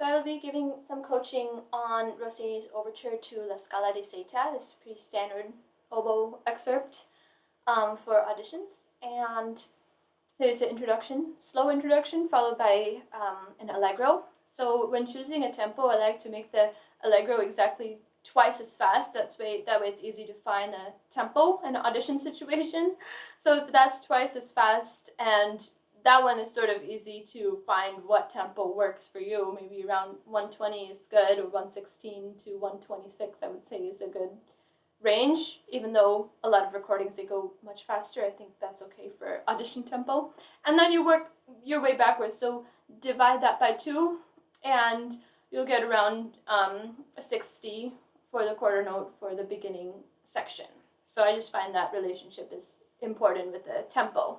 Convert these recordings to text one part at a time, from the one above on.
So I will be giving some coaching on Rossini's Overture to La Scala Di Seta. This is a pretty standard oboe excerpt for auditions. And there's an introduction, slow introduction, followed by an allegro. So when choosing a tempo, I like to make the allegro exactly twice as fast. That way it's easy to find a tempo in an audition situation. So if that's twice as fast, and that one is sort of easy to find what tempo works for you. Maybe around 120 is good, or 116 to 126 I would say is a good range, even though a lot of recordings they go much faster. I think that's okay for audition tempo. And then you work your way backwards, so divide that by 2 and you'll get around 60 for the quarter note for the beginning section. So I just find that relationship is important with the tempo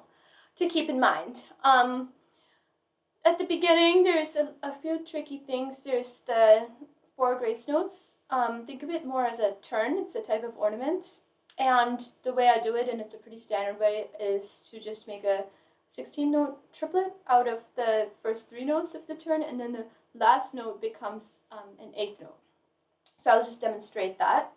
to keep in mind. At the beginning, there's a few tricky things. There's the 4 grace notes. Think of it more as a turn. It's a type of ornament. And the way I do it, and it's a pretty standard way, is to just make a 16-note triplet out of the first 3 notes of the turn, and then the last note becomes an 8th note. So I'll just demonstrate that.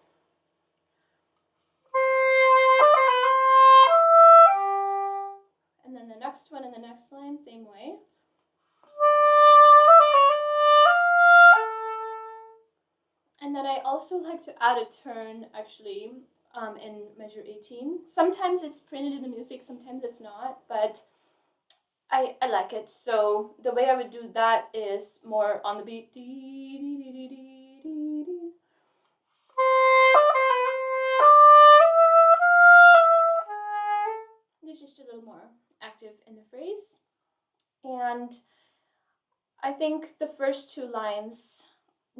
And then the next one in the next line, same way. And then I also like to add a turn, actually, in measure 18. Sometimes it's printed in the music, sometimes it's not, but I like it. So the way I would do that is more on the beat. It's just a little more active in the phrase. And I think the first 2 lines,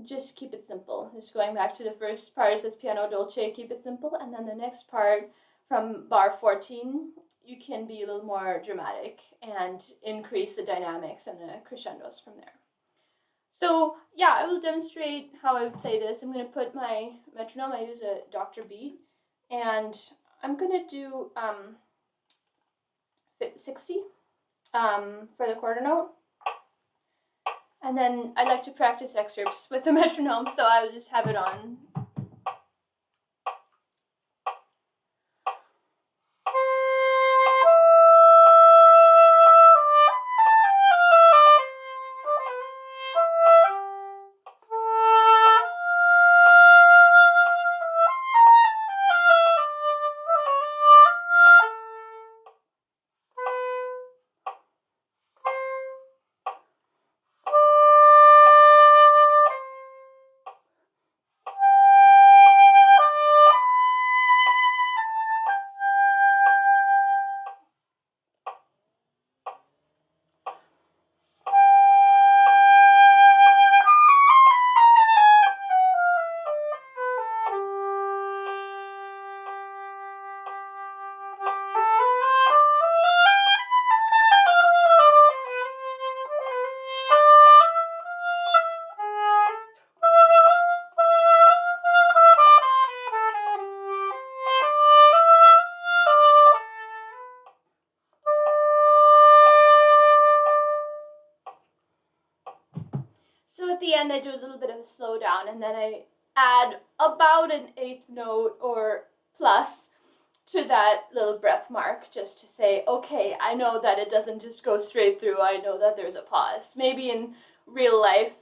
just keep it simple. Just going back to the first part, it says piano dolce, keep it simple. And then the next part from bar 14, you can be a little more dramatic and increase the dynamics and the crescendos from there. So yeah, I will demonstrate how I play this. I'm going to put my metronome, I use a Dr. beat, and I'm going to do 60 for the quarter note. And then I like to practice excerpts with the metronome, so I will just have it on. So at the end, I do a little bit of a slowdown, and then I add about an 8th note or plus to that little breath mark, just to say, okay, I know that it doesn't just go straight through. I know that there's a pause. Maybe in real life,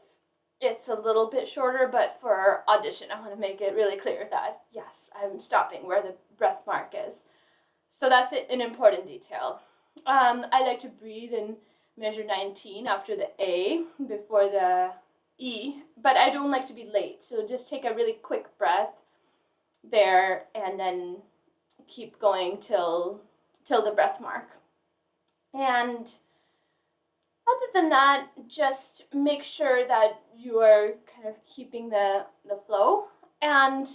it's a little bit shorter, but for audition, I want to make it really clear that, yes, I'm stopping where the breath mark is. So that's an important detail. I like to breathe in measure 19 after the A before the E, but I don't like to be late, so just take a really quick breath there and then keep going till the breath mark. And other than that, just make sure that you are kind of keeping the flow, and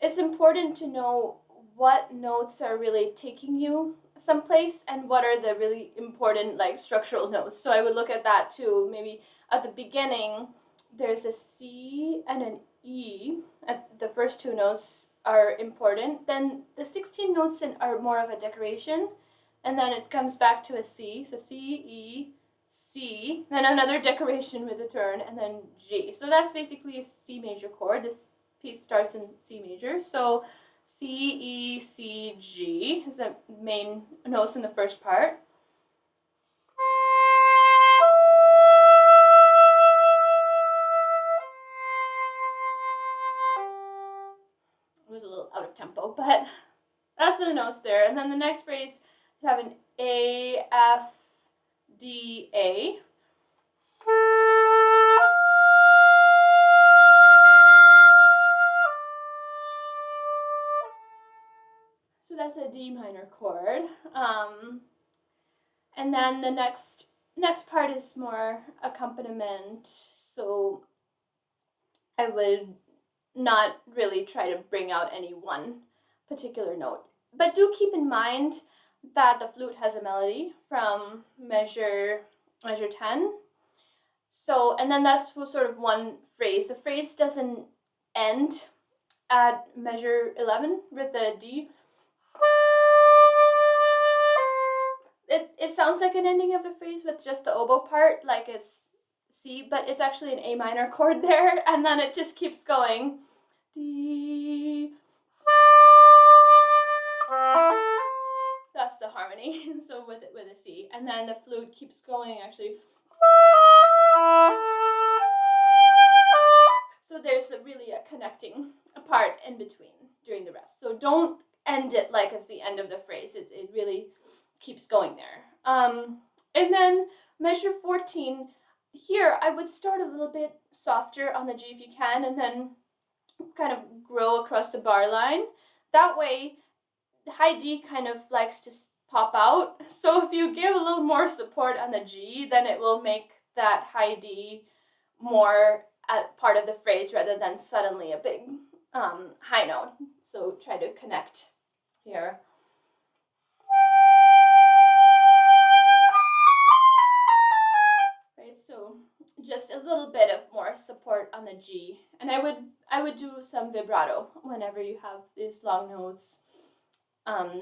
it's important to know what notes are really taking you someplace and what are the really important like structural notes. So I would look at that too. Maybe at the beginning there's a C and an E. At the first 2 notes are important. Then the 16 notes are more of a decoration, and then it comes back to a C. So C, E, C, then another decoration with a turn, and then G. So that's basically a C major chord. This piece starts in C major. So C, E, C, G is the main notes in the first part. It was a little out of tempo, but that's the notes there. And then the next phrase, you have an A, F, D, A. So that's a D minor chord. And then the next part is more accompaniment. So I would not really try to bring out any one particular note. But do keep in mind that the flute has a melody from measure 10. So, and then that's sort of one phrase. The phrase doesn't end at measure 11 with the D. It sounds like an ending of the phrase with just the oboe part, like it's C, but it's actually an A minor chord there, and then it just keeps going. D. That's the harmony, so with a C, and then the flute keeps going actually. So there's really a connecting part in between during the rest. So don't end it like it's the end of the phrase. It really keeps going there. And then measure 14, here I would start a little bit softer on the G if you can, and then kind of grow across the bar line. That way, the high D kind of likes to pop out. So if you give a little more support on the G, then it will make that high D more part of the phrase rather than suddenly a big high note. So try to connect here. Right, so just a little bit of more support on the G. And I would do some vibrato whenever you have these long notes.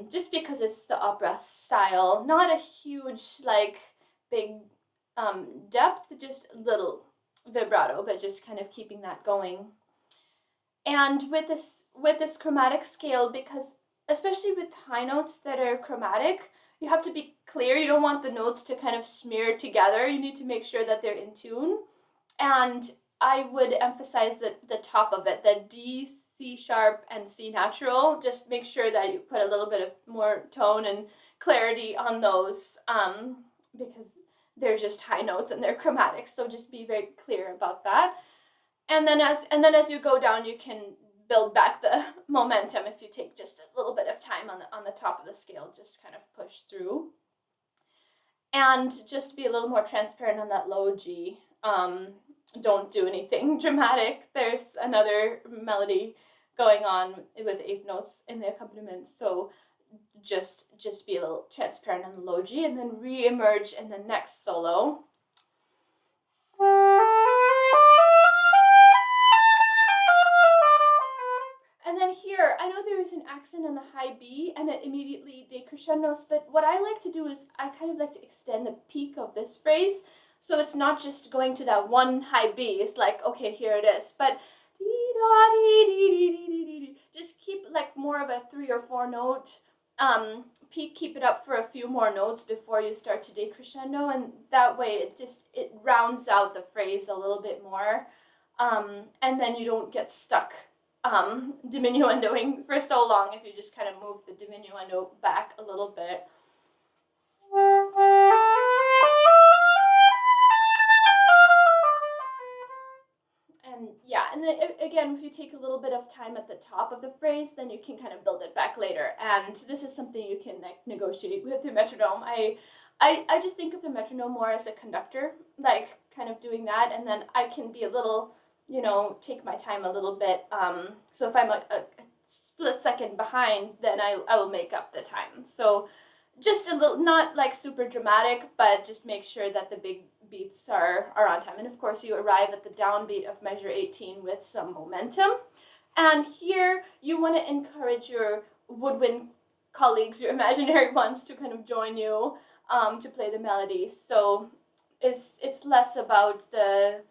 Just because it's the opera style, not a huge, like, big depth, just a little vibrato, but just kind of keeping that going. And with this chromatic scale, because especially with high notes that are chromatic, you have to be clear. You don't want the notes to kind of smear together. You need to make sure that they're in tune. And I would emphasize the top of it, the D, C sharp, and C natural. Just make sure that you put a little bit of more tone and clarity on those, because they're just high notes and they're chromatic. So just be very clear about that. And then as you go down, you can build back the momentum if you take just a little bit of time on the top of the scale. Just kind of push through. And just be a little more transparent on that low G. Don't do anything dramatic. There's another melody going on with eighth notes in the accompaniment, so just be a little transparent on the low G, and then re-emerge in the next solo. And then here, I know there is an accent on the high B, and it immediately decrescendos, but what I like to do is I kind of like to extend the peak of this phrase, so it's not just going to that one high B. It's like, okay, here it is, but just keep like more of a 3 or 4 note peak. Keep it up for a few more notes before you start to decrescendo, and that way it rounds out the phrase a little bit more, and then you don't get stuck diminuendoing for so long if you just kind of move the diminuendo back a little bit. And yeah, and then again, if you take a little bit of time at the top of the phrase, then you can kind of build it back later. And this is something you can like negotiate with the metronome. I just think of the metronome more as a conductor, like kind of doing that, and then I can be a little, take my time a little bit. So if I'm a split second behind, then I will make up the time. So just a little, not like super dramatic, but just make sure that the big beats are on time. And of course you arrive at the downbeat of measure 18 with some momentum. And here you want to encourage your woodwind colleagues, your imaginary ones, to kind of join you to play the melodies. So it's less about the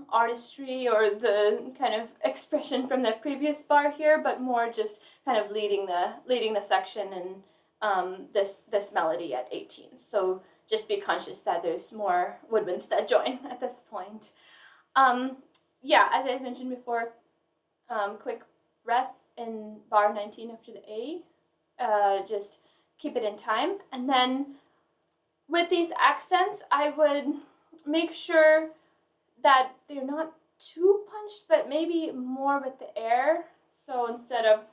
artistry or the kind of expression from the previous bar here, but more just kind of leading the section and this melody at 18. So just be conscious that there's more woodwinds that join at this point. Yeah, as I mentioned before, quick breath in bar 19 after the A. Just keep it in time. And then with these accents, I would make sure that they're not too punched, but maybe more with the air. So instead of,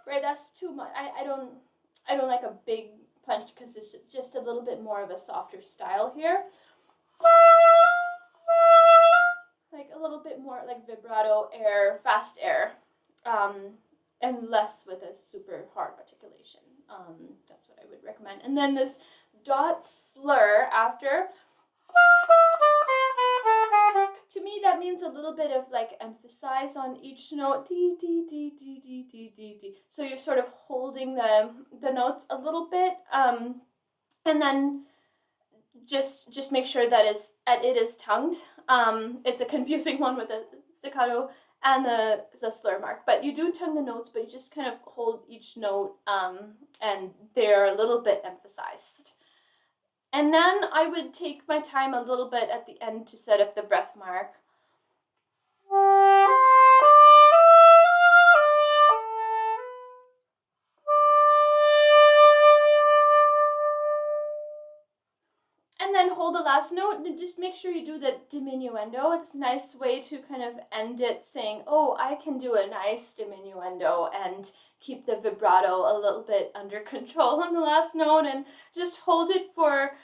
right, that's too much. I don't like a big punch because it's just a little bit more of a softer style here. Like a little bit more like vibrato air, fast air, and less with a super hard articulation. That's what I would recommend. And then this dot slur after, to me that means a little bit of like emphasize on each note, d d d d d d d d. So you're sort of holding the notes a little bit, and then just make sure that it is tongued. It's a confusing one with a staccato and the slur mark, but you do tongue the notes, but you just kind of hold each note, and they're a little bit emphasized. And then I would take my time a little bit at the end to set up the breath mark. And then hold the last note and just make sure you do the diminuendo. It's a nice way to kind of end it saying, oh, I can do a nice diminuendo and keep the vibrato a little bit under control on the last note, and just hold it for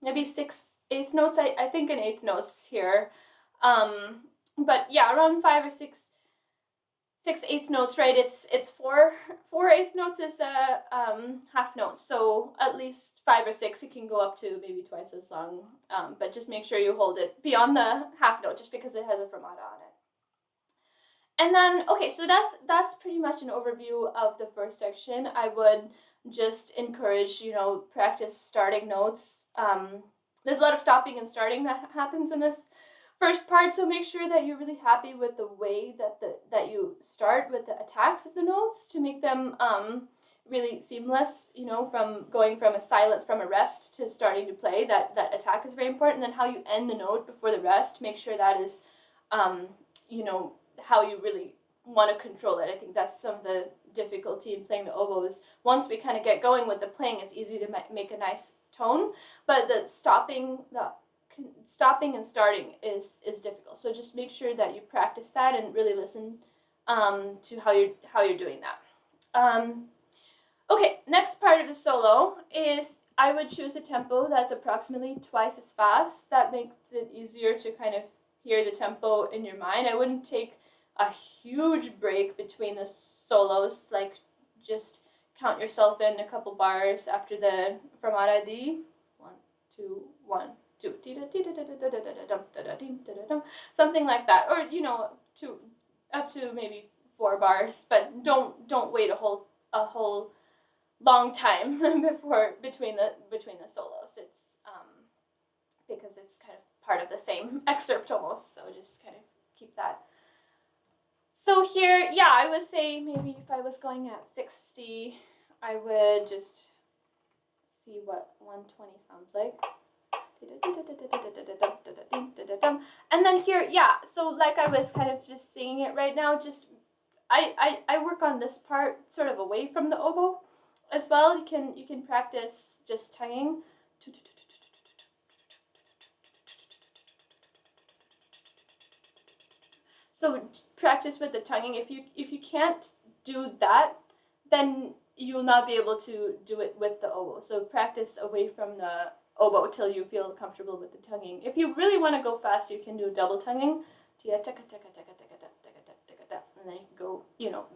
maybe 6/8 notes. I think an eighth notes here. But yeah, around 5 or 6/8 notes, right? It's 4/8 notes is a half note, so at least 5 or 6. It can go up to maybe twice as long, but just make sure you hold it beyond the half note, just because it has a fermata on it. And then, okay, so that's pretty much an overview of the first section. I would just encourage, practice starting notes. There's a lot of stopping and starting that happens in this first part, so make sure that you're really happy with the way that you start with the attacks of the notes to make them really seamless, from going from a silence, from a rest to starting to play. That attack is very important. And then how you end the note before the rest, make sure that is, how you really want to control it. I think that's some of the difficulty in playing the oboe is once we kind of get going with the playing, it's easy to make a nice tone, but the stopping and starting is difficult. So just make sure that you practice that and really listen to how you're doing that. Okay, next part of the solo is I would choose a tempo that's approximately twice as fast. That makes it easier to kind of hear the tempo in your mind. I wouldn't take a huge break between the solos, like just count yourself in a couple bars after the fermata D. 1, 2, 1, 2, something like that, or up to maybe 4 bars, but don't wait a whole long time between the solos. It's because it's kind of part of the same excerpt almost, so just kind of keep that. So here, yeah, I would say maybe if I was going at 60, I would just see what 120 sounds like. And then here, yeah, so like I was kind of just singing it right now, just I work on this part sort of away from the oboe as well. You can practice just tonguing. So practice with the tonguing. If you can't do that, then you will not be able to do it with the oboe. So practice away from the oboe till you feel comfortable with the tonguing. If you really want to go fast, you can do double tonguing. And then you can go,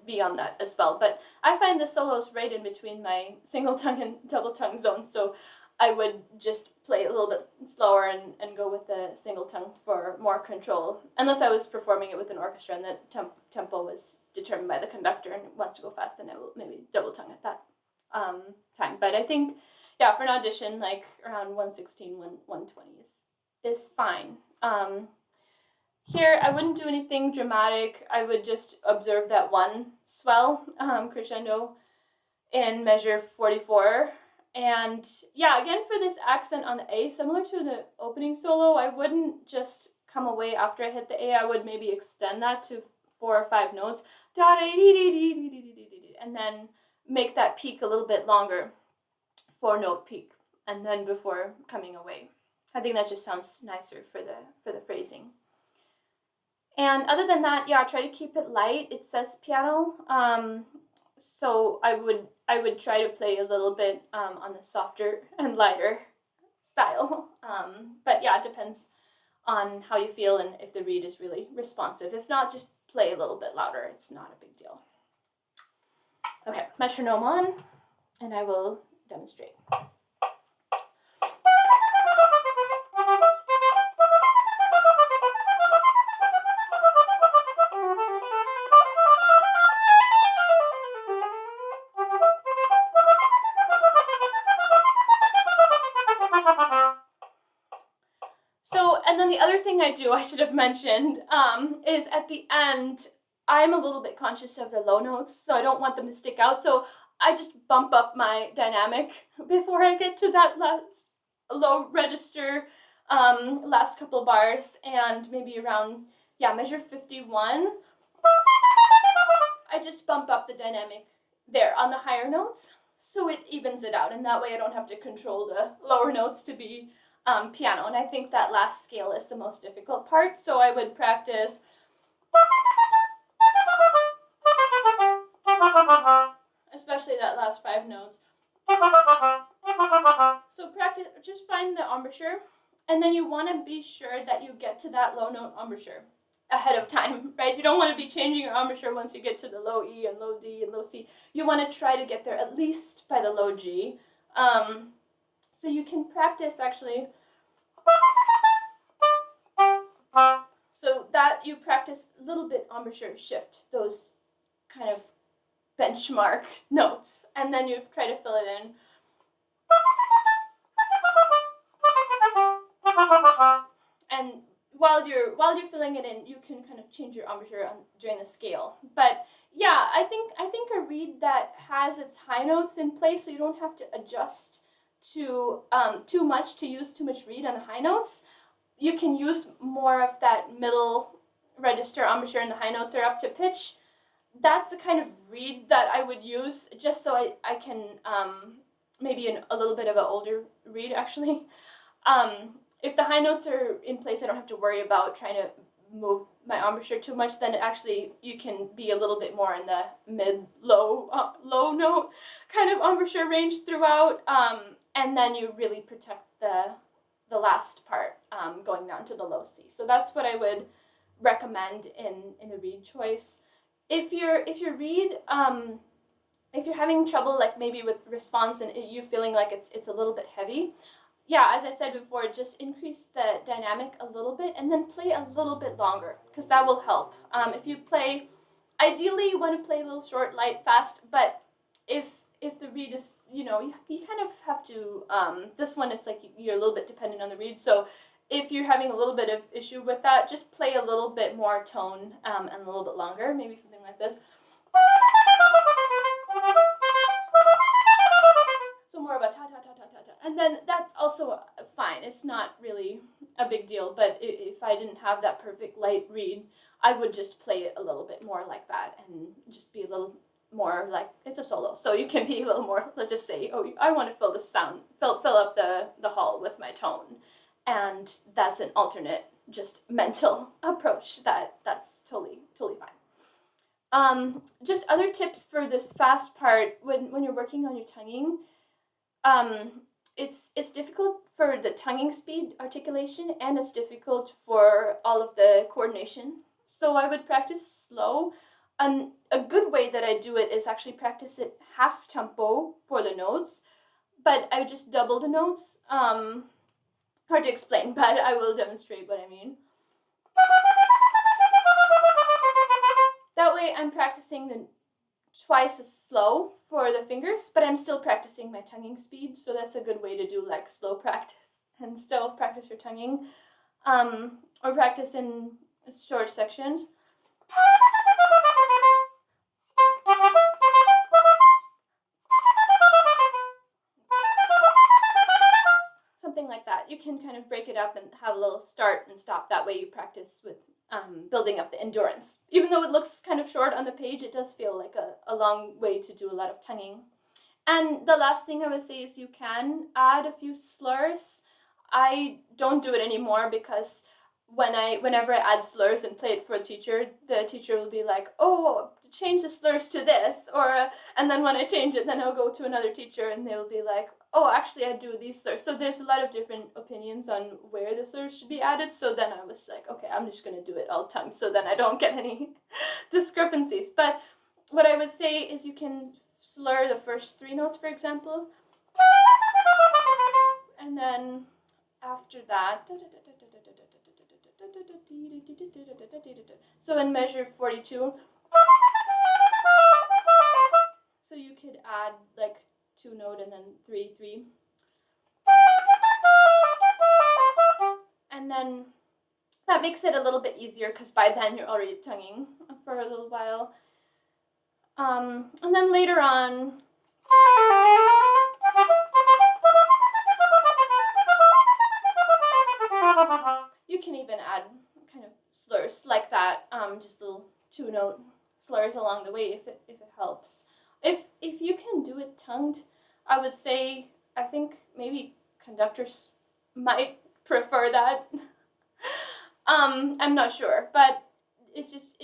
beyond that as well. But I find the solos right in between my single tongue and double tongue zones. So I would just play a little bit slower and go with the single tongue for more control, unless I was performing it with an orchestra and the tempo was determined by the conductor and wants to go fast, then I will maybe double tongue at that time. But I think, yeah, for an audition, like around 116, 120 is fine. Here, I wouldn't do anything dramatic. I would just observe that one swell, crescendo, in measure 44. And yeah, again, for this accent on the A, similar to the opening solo, I wouldn't just come away after I hit the A. I would maybe extend that to 4 or 5 notes, and then make that peak a little bit longer, 4-note peak, and then before coming away. I think that just sounds nicer for the phrasing. And other than that, yeah, try to keep it light. It says piano, so I would try to play a little bit on the softer and lighter style. But yeah, it depends on how you feel and if the reed is really responsive. If not, just play a little bit louder. It's not a big deal. Okay, metronome on, and I will demonstrate. So, and then the other thing I do, I should have mentioned, is at the end, I'm a little bit conscious of the low notes, so I don't want them to stick out. So I just bump up my dynamic before I get to that last low register, last couple bars, and maybe around, yeah, measure 51. I just bump up the dynamic there on the higher notes, so it evens it out, and that way I don't have to control the lower notes to be piano. And I think that last scale is the most difficult part, so I would practice especially that last 5 notes. So practice, just find the embouchure, and then you want to be sure that you get to that low note embouchure ahead of time, right? You don't want to be changing your embouchure once you get to the low E and low D and low C. You want to try to get there at least by the low G. So you can practice actually, so that you practice a little bit embouchure shift, those kind of benchmark notes, and then you try to fill it in. And while you're filling it in, you can kind of change your embouchure during the scale. But yeah, I think a reed that has its high notes in place, so you don't have to adjust to too much reed on the high notes. You can use more of that middle register embouchure, and the high notes are up to pitch. That's the kind of reed that I would use, just so I can maybe a little bit of an older reed actually. If the high notes are in place, I don't have to worry about trying to move my embouchure too much. Then you can be a little bit more in the mid-low low note kind of embouchure range throughout, and then you really protect the last part going down to the low C. So that's what I would recommend in the reed choice. If your reed, if you're having trouble, like maybe with response and you feeling like it's a little bit heavy, yeah, as I said before, just increase the dynamic a little bit and then play a little bit longer, because that will help. If you play, ideally you want to play a little short, light, fast, but if the reed is, you kind of have to, this one is like you're a little bit dependent on the reed, so if you're having a little bit of issue with that, just play a little bit more tone and a little bit longer, maybe something like this. So more of a ta ta ta ta ta ta, and then that's also fine. It's not really a big deal. But if I didn't have that perfect light reed, I would just play it a little bit more like that, and just be a little more like it's a solo. So you can be a little more. Let's just say, oh, I want to fill the sound, fill up the hall with my tone, and that's an alternate, just mental approach. That's totally fine. Just other tips for this fast part when you're working on your tonguing. It's difficult for the tonguing speed articulation, and it's difficult for all of the coordination. So I would practice slow. A good way that I do it is actually practice it half tempo for the notes, but I would just double the notes. Hard to explain, but I will demonstrate what I mean. That way I'm practicing the twice as slow for the fingers, but I'm still practicing my tonguing speed, so that's a good way to do like slow practice and still practice your tonguing, or practice in short sections. Something like that. You can kind of break it up and have a little start and stop. That way you practice with building up the endurance. Even though it looks kind of short on the page, it does feel like a long way to do a lot of tonguing. And the last thing I would say is you can add a few slurs. I don't do it anymore because whenever I add slurs and play it for a teacher, the teacher will be like, oh, change the slurs to this, or and then when I change it, then I'll go to another teacher and they'll be like, oh, actually I do these slurs. So there's a lot of different opinions on where the slurs should be added. So then I was like, okay, I'm just gonna do it all tongued so then I don't get any discrepancies. But what I would say is you can slur the first three notes, for example, and then after that, so in measure 42, so you could add like 2 note and then 3 3, and then that makes it a little bit easier because by then you're already tonguing for a little while. And then later on, you can even add kind of slurs like that, just little 2 note slurs along the way if it helps. If you can do it tongued, I would say I think maybe conductors might prefer that. I'm not sure, but it's just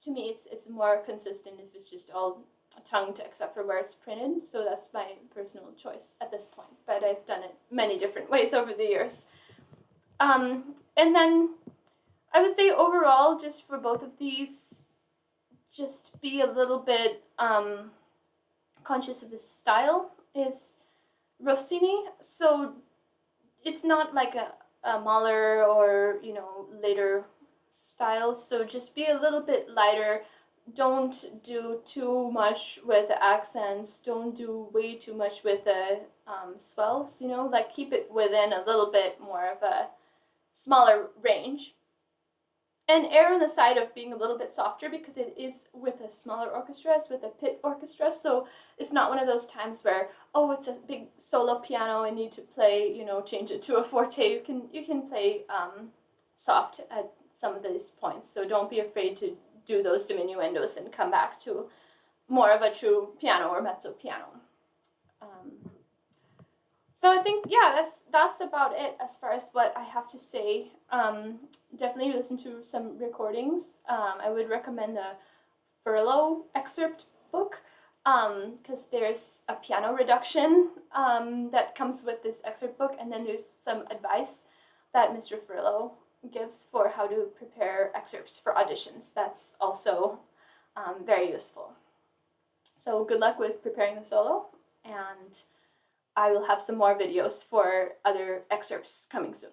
to me it's more consistent if it's just all tongued except for where it's printed. So that's my personal choice at this point, but I've done it many different ways over the years. And then I would say overall, just for both of these, just be a little bit conscious of the style. Is Rossini, so it's not like a Mahler or later style, so just be a little bit lighter. Don't do too much with the accents, don't do way too much with the swells, like keep it within a little bit more of a smaller range, and err on the side of being a little bit softer because it is with a smaller orchestra, it's with a pit orchestra, so it's not one of those times where, oh, it's a big solo piano, I need to play, change it to a forte. You can play soft at some of these points, so don't be afraid to do those diminuendos and come back to more of a true piano or mezzo piano. So I think, yeah, that's about it as far as what I have to say. Definitely listen to some recordings. I would recommend the Furlow excerpt book because there's a piano reduction that comes with this excerpt book, and then there's some advice that Mr. Furlow gives for how to prepare excerpts for auditions. That's also very useful. So good luck with preparing the solo, and I will have some more videos for other excerpts coming soon.